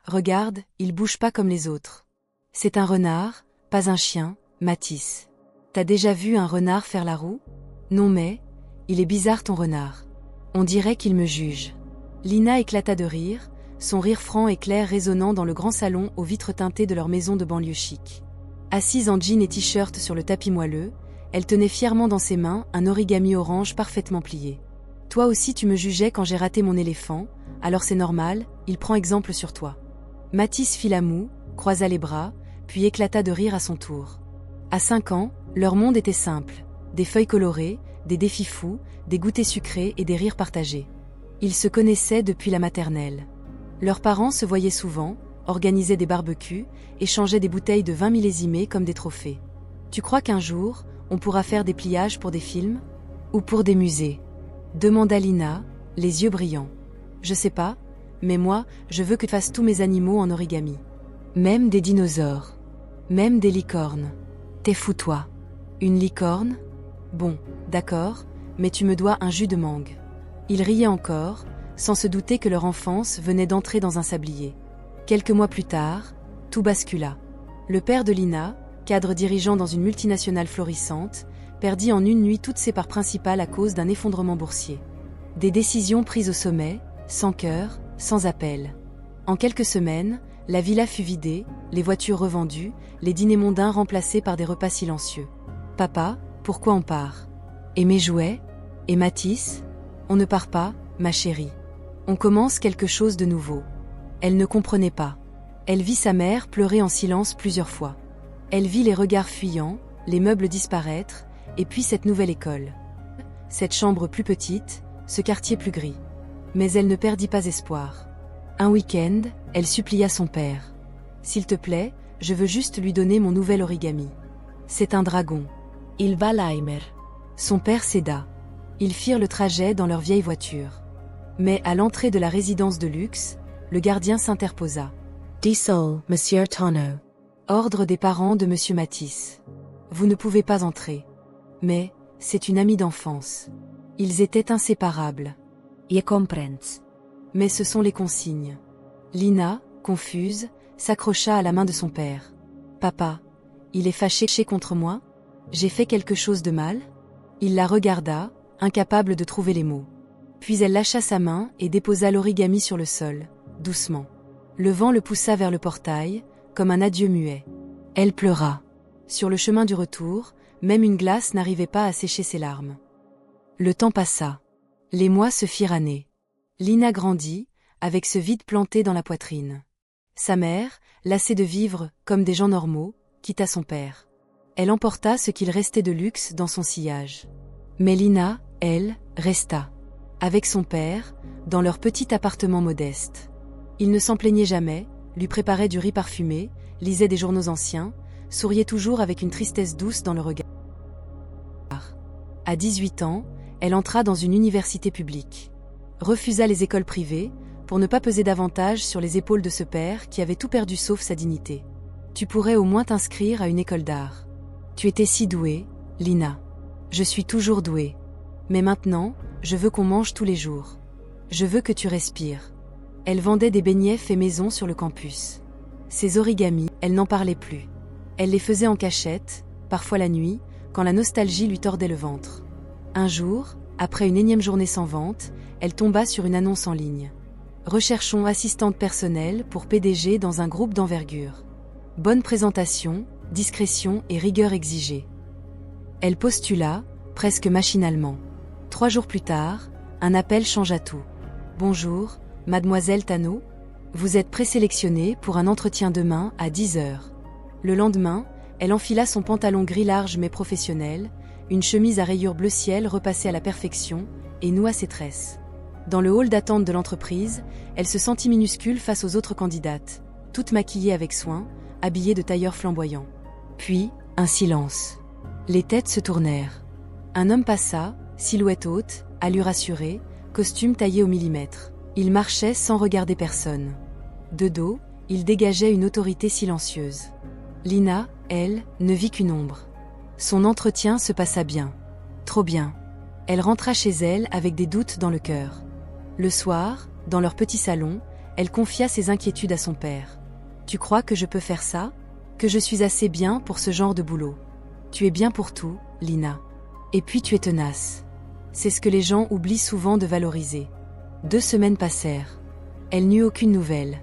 Regarde, il bouge pas comme les autres. C'est un renard, pas un chien, Mathis. T'as déjà vu un renard faire la roue? Non mais, il est bizarre ton renard. On dirait qu'il me juge. Lina éclata de rire, son rire franc et clair résonnant dans le grand salon aux vitres teintées de leur maison de banlieue chic. Assise en jean et t-shirt sur le tapis moelleux, elle tenait fièrement dans ses mains un origami orange parfaitement plié. Toi aussi tu me jugeais quand j'ai raté mon éléphant, alors c'est normal, il prend exemple sur toi. Mathis fit la moue, croisa les bras, puis éclata de rire à son tour. À 5 ans, leur monde était simple. Des feuilles colorées, des défis fous, des goûters sucrés et des rires partagés. Ils se connaissaient depuis la maternelle. Leurs parents se voyaient souvent, organisaient des barbecues, échangeaient des bouteilles de vin millésimées comme des trophées. Tu crois qu'un jour, on pourra faire des pliages pour des films? Ou pour des musées? Demanda Lina, les yeux brillants. Je sais pas, mais moi, je veux que tu fasses tous mes animaux en origami. Même des dinosaures. Même des licornes. T'es fou toi. Une licorne? Bon, d'accord, mais tu me dois un jus de mangue. Ils riaient encore, sans se douter que leur enfance venait d'entrer dans un sablier. Quelques mois plus tard, tout bascula. Le père de Lina, cadre dirigeant dans une multinationale florissante, perdit en une nuit toutes ses parts principales à cause d'un effondrement boursier. Des décisions prises au sommet, sans cœur, sans appel. En quelques semaines, la villa fut vidée, les voitures revendues, les dîners mondains remplacés par des repas silencieux. Papa, pourquoi on part? Et mes jouets? Et Mathis? On ne part pas, ma chérie. On commence quelque chose de nouveau. Elle ne comprenait pas. Elle vit sa mère pleurer en silence plusieurs fois. Elle vit les regards fuyants, les meubles disparaître, et puis cette nouvelle école. Cette chambre plus petite, ce quartier plus gris. Mais elle ne perdit pas espoir. Un week-end, elle supplia son père. « S'il te plaît, je veux juste lui donner mon nouvel origami. C'est un dragon. Il va l'aimer. » Son père céda. Ils firent le trajet dans leur vieille voiture. Mais à l'entrée de la résidence de luxe, le gardien s'interposa. « Diesel, Monsieur Tonneau. » Ordre des parents de Monsieur Mathis. « Vous ne pouvez pas entrer. » Mais, c'est une amie d'enfance. Ils étaient inséparables. « Je comprends. » Mais ce sont les consignes. Lina, confuse, s'accrocha à la main de son père. « Papa, il est fâché contre moi? J'ai fait quelque chose de mal ?» Il la regarda, incapable de trouver les mots. Puis elle lâcha sa main et déposa l'origami sur le sol, doucement. Le vent le poussa vers le portail, comme un adieu muet. Elle pleura. Sur le chemin du retour, même une glace n'arrivait pas à sécher ses larmes. Le temps passa. Les mois se firent années. Lina grandit, avec ce vide planté dans la poitrine. Sa mère, lassée de vivre comme des gens normaux, quitta son père. Elle emporta ce qu'il restait de luxe dans son sillage. Mais Lina, elle, resta. Avec son père, dans leur petit appartement modeste. Il ne s'en plaignait jamais, lui préparait du riz parfumé, lisait des journaux anciens, souriait toujours avec une tristesse douce dans le regard. À 18 ans, elle entra dans une université publique. Refusa les écoles privées, pour ne pas peser davantage sur les épaules de ce père qui avait tout perdu sauf sa dignité. Tu pourrais au moins t'inscrire à une école d'art. Tu étais si douée, Lina. Je suis toujours douée. Mais maintenant, je veux qu'on mange tous les jours. Je veux que tu respires. Elle vendait des beignets faits maison sur le campus. Ses origamis, elle n'en parlait plus. Elle les faisait en cachette, parfois la nuit, quand la nostalgie lui tordait le ventre. Un jour, après une énième journée sans vente, elle tomba sur une annonce en ligne. Recherchons assistante personnelle pour PDG dans un groupe d'envergure. Bonne présentation, discrétion et rigueur exigées. Elle postula, presque machinalement. 3 jours plus tard, un appel changea tout. Bonjour, mademoiselle Tano. Vous êtes présélectionnée pour un entretien demain à 10h. Le lendemain, elle enfila son pantalon gris large mais professionnel, une chemise à rayures bleu ciel repassée à la perfection, et noua ses tresses. Dans le hall d'attente de l'entreprise, elle se sentit minuscule face aux autres candidates, toutes maquillées avec soin, habillées de tailleurs flamboyants. Puis, un silence. Les têtes se tournèrent. Un homme passa, silhouette haute, allure assurée, costume taillé au millimètre. Il marchait sans regarder personne. De dos, il dégageait une autorité silencieuse. Lina, elle, ne vit qu'une ombre. Son entretien se passa bien. Trop bien. Elle rentra chez elle avec des doutes dans le cœur. Le soir, dans leur petit salon, Elle confia ses inquiétudes à son père. Tu crois que je peux faire ça? Que je suis assez bien pour ce genre de boulot? Tu es bien pour tout, Lina. Et puis tu es tenace. C'est ce que les gens oublient souvent de valoriser. 2 semaines passèrent. Elle n'eut aucune nouvelle.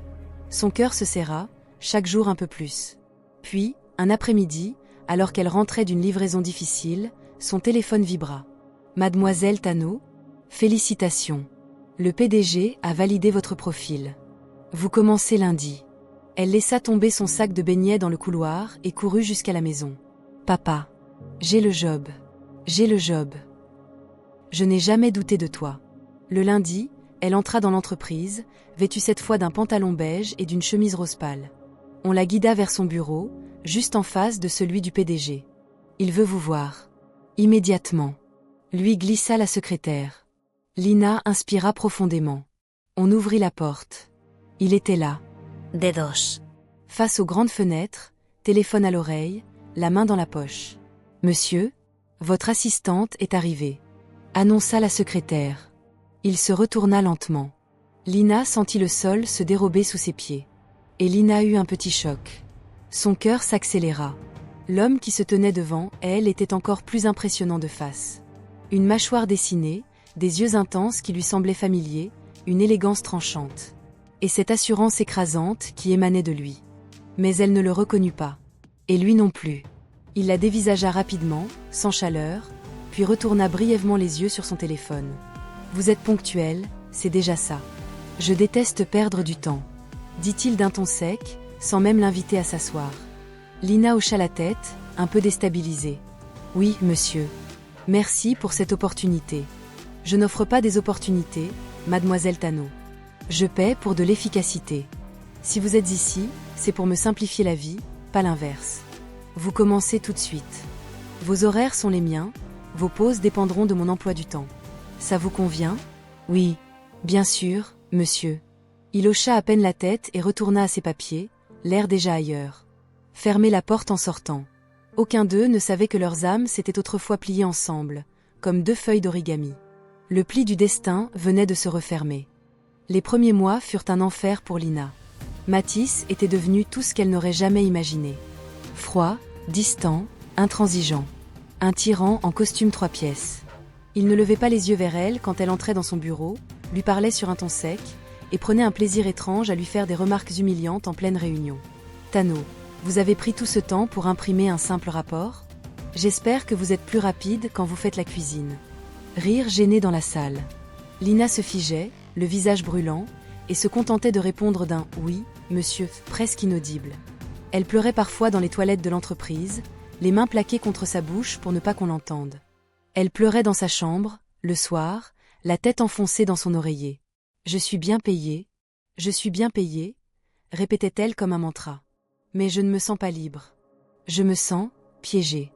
Son cœur se serra, chaque jour un peu plus. Puis, un après-midi, alors qu'elle rentrait d'une livraison difficile, son téléphone vibra. Mademoiselle Tano, félicitations. Le PDG a validé votre profil. Vous commencez lundi. Elle laissa tomber son sac de beignets dans le couloir et courut jusqu'à la maison. Papa, j'ai le job. J'ai le job. Je n'ai jamais douté de toi. Le lundi, elle entra dans l'entreprise, vêtue cette fois d'un pantalon beige et d'une chemise rose pâle. On la guida vers son bureau, juste en face de celui du PDG. Il veut vous voir. Immédiatement. Lui glissa la secrétaire. Lina inspira profondément. On ouvrit la porte. Il était là. Dedos. Face aux grandes fenêtres, téléphone à l'oreille, la main dans la poche. Monsieur, votre assistante est arrivée, annonça la secrétaire. Il se retourna lentement. Lina sentit le sol se dérober sous ses pieds. Et Lina eut un petit choc. Son cœur s'accéléra. L'homme qui se tenait devant elle était encore plus impressionnant de face. Une mâchoire dessinée, des yeux intenses qui lui semblaient familiers, une élégance tranchante. Et cette assurance écrasante qui émanait de lui. Mais elle ne le reconnut pas. Et lui non plus. Il la dévisagea rapidement, sans chaleur, puis retourna brièvement les yeux sur son téléphone. Vous êtes ponctuel, c'est déjà ça. Je déteste perdre du temps, dit-il d'un ton sec, sans même l'inviter à s'asseoir. Lina hocha la tête, un peu déstabilisée. Oui, monsieur. Merci pour cette opportunité. Je n'offre pas des opportunités, mademoiselle Tano. Je paie pour de l'efficacité. Si vous êtes ici, c'est pour me simplifier la vie, pas l'inverse. Vous commencez tout de suite. Vos horaires sont les miens, vos pauses dépendront de mon emploi du temps. Ça vous convient? Oui, bien sûr, monsieur. Il hocha à peine la tête et retourna à ses papiers, l'air déjà ailleurs. Fermez la porte en sortant. Aucun d'eux ne savait que leurs âmes s'étaient autrefois pliées ensemble, comme 2 feuilles d'origami. Le pli du destin venait de se refermer. Les premiers mois furent un enfer pour Lina. Mathis était devenu tout ce qu'elle n'aurait jamais imaginé. Froid, distant, intransigeant. Un tyran en costume 3 pièces. Il ne levait pas les yeux vers elle quand elle entrait dans son bureau, lui parlait sur un ton sec, et prenait un plaisir étrange à lui faire des remarques humiliantes en pleine réunion. Tano, vous avez pris tout ce temps pour imprimer un simple rapport? J'espère que vous êtes plus rapide quand vous faites la cuisine. Rire gêné dans la salle. Lina se figeait, le visage brûlant, et se contentait de répondre d'un « oui, monsieur » presque inaudible. Elle pleurait parfois dans les toilettes de l'entreprise, les mains plaquées contre sa bouche pour ne pas qu'on l'entende. Elle pleurait dans sa chambre, le soir, la tête enfoncée dans son oreiller. « Je suis bien payée, répétait-elle comme un mantra. Mais je ne me sens pas libre. Je me sens piégée.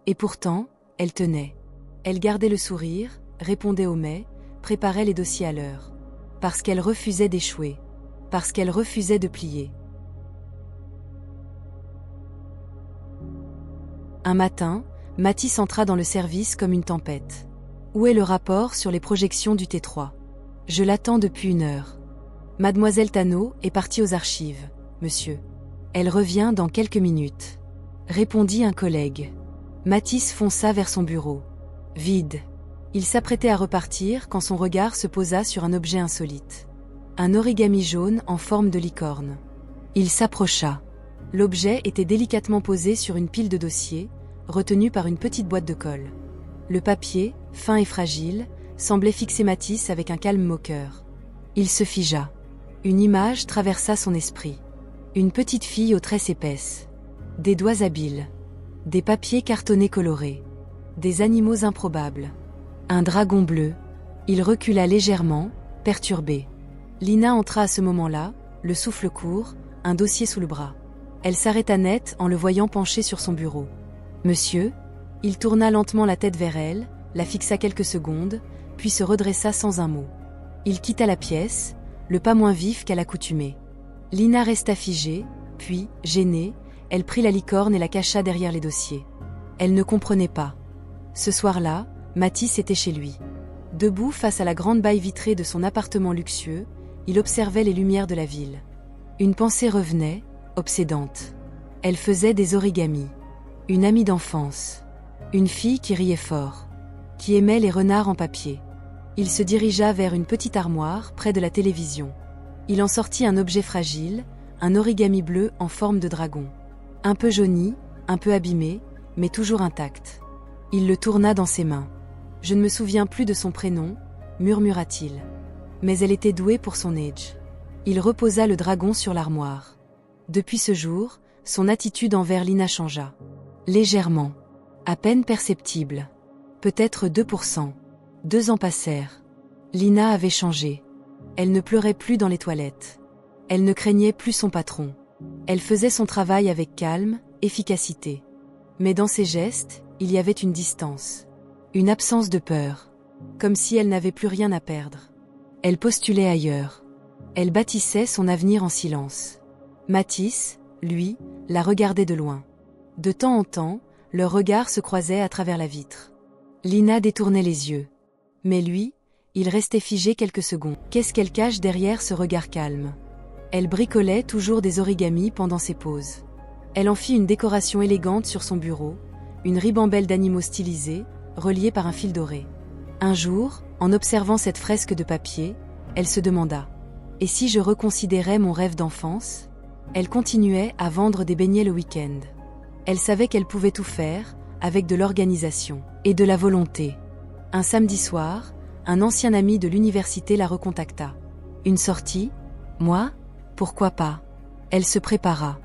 Et pourtant, elle tenait. Elle gardait le sourire, répondait aux mails, préparait les dossiers à l'heure. Parce qu'elle refusait d'échouer. Parce qu'elle refusait de plier. Un matin, Mathis entra dans le service comme une tempête. Où est le rapport sur les projections du T3? Je l'attends depuis 1 heure. Mademoiselle Tano est partie aux archives, monsieur. Elle revient dans quelques minutes. Répondit un collègue. Mathis fonça vers son bureau. Vide. Il s'apprêtait à repartir quand son regard se posa sur un objet insolite. Un origami jaune en forme de licorne. Il s'approcha. L'objet était délicatement posé sur une pile de dossiers, retenu par une petite boîte de colle. Le papier, fin et fragile, semblait fixer Mathis avec un calme moqueur. Il se figea. Une image traversa son esprit. Une petite fille aux tresses épaisses. Des doigts habiles. Des papiers cartonnés colorés. Des animaux improbables. Un dragon bleu. Il recula légèrement, perturbé. Lina entra à ce moment-là, le souffle court, un dossier sous le bras. Elle s'arrêta net en le voyant penché sur son bureau. « Monsieur ?» Il tourna lentement la tête vers elle, la fixa quelques secondes, puis se redressa sans un mot. Il quitta la pièce, le pas moins vif qu'à l'accoutumée. Lina resta figée, puis, gênée, elle prit la licorne et la cacha derrière les dossiers. Elle ne comprenait pas. Ce soir-là, Mathis était chez lui. Debout face à la grande baille vitrée de son appartement luxueux, il observait les lumières de la ville. Une pensée revenait, obsédante. Elle faisait des origamis. Une amie d'enfance. Une fille qui riait fort. Qui aimait les renards en papier. Il se dirigea vers une petite armoire près de la télévision. Il en sortit un objet fragile, un origami bleu en forme de dragon. Un peu jauni, un peu abîmé, mais toujours intact. Il le tourna dans ses mains. « Je ne me souviens plus de son prénom », murmura-t-il. Mais elle était douée pour son âge. Il reposa le dragon sur l'armoire. Depuis ce jour, son attitude envers Lina changea. Légèrement. À peine perceptible. Peut-être 2%. 2 ans passèrent. Lina avait changé. Elle ne pleurait plus dans les toilettes. Elle ne craignait plus son patron. Elle faisait son travail avec calme, efficacité. Mais dans ses gestes, il y avait une distance. Une absence de peur. Comme si elle n'avait plus rien à perdre. Elle postulait ailleurs. Elle bâtissait son avenir en silence. Mathis, lui, la regardait de loin. De temps en temps, leurs regards se croisaient à travers la vitre. Lina détournait les yeux. Mais lui, il restait figé quelques secondes. Qu'est-ce qu'elle cache derrière ce regard calme? Elle bricolait toujours des origamis pendant ses pauses. Elle en fit une décoration élégante sur son bureau, une ribambelle d'animaux stylisés, reliés par un fil doré. Un jour, en observant cette fresque de papier, elle se demanda « Et si je reconsidérais mon rêve d'enfance ?» Elle continuait à vendre des beignets le week-end. Elle savait qu'elle pouvait tout faire, avec de l'organisation et de la volonté. Un samedi soir, un ancien ami de l'université la recontacta. Une sortie? Moi? Pourquoi pas? Elle se prépara.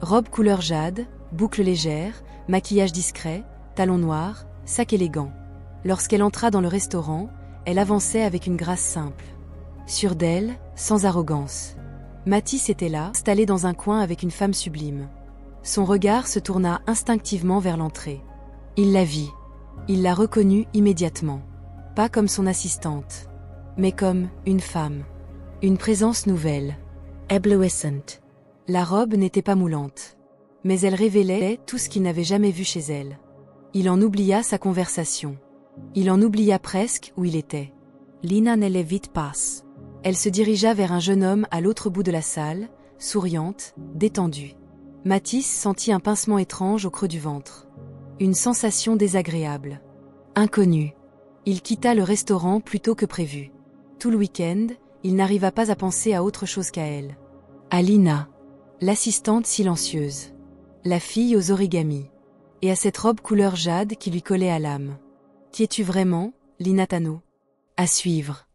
Robe couleur jade, boucles légères, maquillage discret, talons noirs, sac élégant. Lorsqu'elle entra dans le restaurant, elle avançait avec une grâce simple. Sûre d'elle, sans arrogance. Mathis était là, installé dans un coin avec une femme sublime. Son regard se tourna instinctivement vers l'entrée. Il la vit. Il la reconnut immédiatement. Pas comme son assistante, mais comme une femme. Une présence nouvelle. Éblouissante. La robe n'était pas moulante. Mais elle révélait tout ce qu'il n'avait jamais vu chez elle. Il en oublia sa conversation. Il en oublia presque où il était. Lina n'allait vite pas. Elle se dirigea vers un jeune homme à l'autre bout de la salle, souriante, détendue. Mathis sentit un pincement étrange au creux du ventre. Une sensation désagréable. Inconnue. Il quitta le restaurant plus tôt que prévu. Tout le week-end, il n'arriva pas à penser à autre chose qu'à elle. À Lina, l'assistante silencieuse. La fille aux origamis. Et à cette robe couleur jade qui lui collait à l'âme. Qui es-tu vraiment, Lina Tano? À suivre.